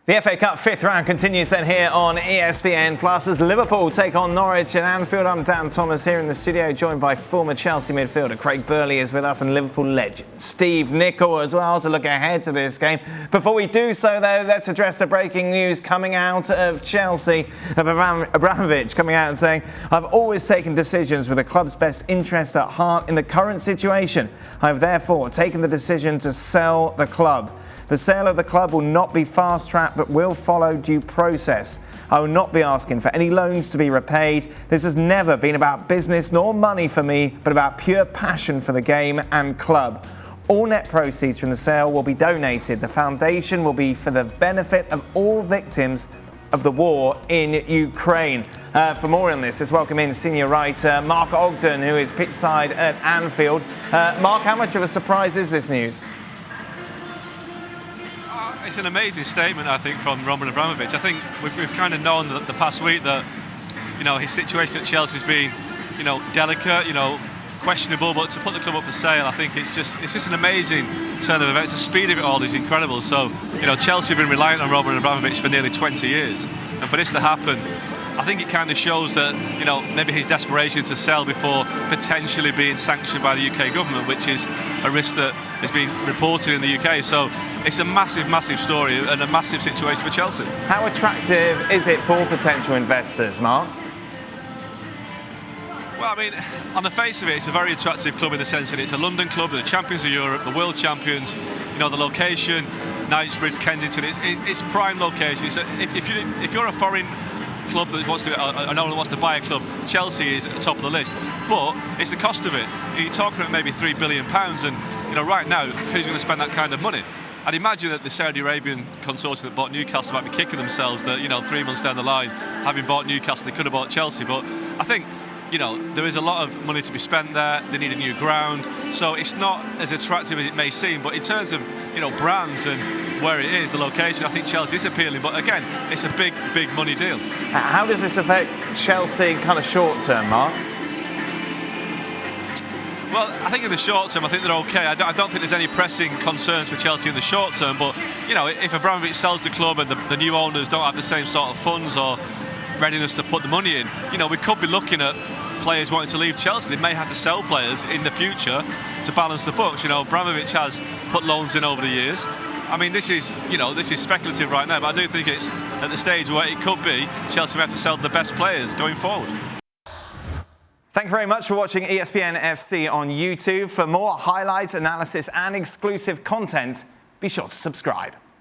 The FA Cup fifth round continues then here on ESPN Plus as Liverpool take on Norwich at Anfield. I'm Dan Thomas here in the studio, joined by former Chelsea midfielder Craig Burley is with us, and Liverpool legend Steve Nicol as well to look ahead to this game. Before we do so though, let's address the breaking news coming out of Chelsea, of Abramovich coming out and saying, "I've always taken decisions with the club's best interest at heart. In the current situation, I have therefore taken the decision to sell the club. The sale of the club will not be fast-tracked but will follow due process. I will not be asking for any loans to be repaid. This has never been about business nor money for me, but about pure passion for the game and club. All net proceeds from the sale will be donated. The foundation will be for the benefit of all victims of the war in Ukraine." For more on this, let's welcome in senior writer Mark Ogden, who is pitchside at Anfield. Mark, how much of a surprise is this news? It's an amazing statement, I think, from Roman Abramovich. I think we've kind of known that the past week that, his situation at Chelsea has been, delicate, questionable, but to put the club up for sale, I think it's just an amazing turn of events. The speed of it all is incredible. So, Chelsea have been reliant on Roman Abramovich for nearly 20 years, and for this to happen, I think it kind of shows that, maybe his desperation to sell before potentially being sanctioned by the UK government, which is a risk that has been reported in the UK. So it's a massive, massive story and a massive situation for Chelsea. How attractive is it for potential investors, Mark? Well, I mean, on the face of it, it's a very attractive club in the sense that it's a London club, they're the champions of Europe, the world champions. The location, Knightsbridge, Kensington, it's prime location. If you're a foreign club that wants to, an owner wants to buy a club, Chelsea is at the top of the list. But it's the cost of it. You're talking about maybe £3 billion, and right now, who's going to spend that kind of money? I'd imagine that the Saudi Arabian consortium that bought Newcastle might be kicking themselves that 3 months down the line, having bought Newcastle, they could have bought Chelsea. But I think there is a lot of money to be spent there. They need a new ground, so it's not as attractive as it may seem. But in terms of brands and where it is, the location, I think Chelsea is appealing. But again, it's a big, big money deal. How does this affect Chelsea kind of short term, Mark? Well, I think in the short term, I think they're okay. I don't think there's any pressing concerns for Chelsea in the short term. But if Abramovich sells the club and the new owners don't have the same sort of funds or readiness to put the money in, we could be looking at players wanting to leave Chelsea. They may have to sell players in the future to balance the books. Abramovich has put loans in over the years. I mean, this is speculative right now, but I do think it's at the stage where it could be Chelsea may have to sell the best players going forward. Thank you very much for watching ESPN FC on YouTube. For more highlights, analysis and exclusive content, be sure to subscribe.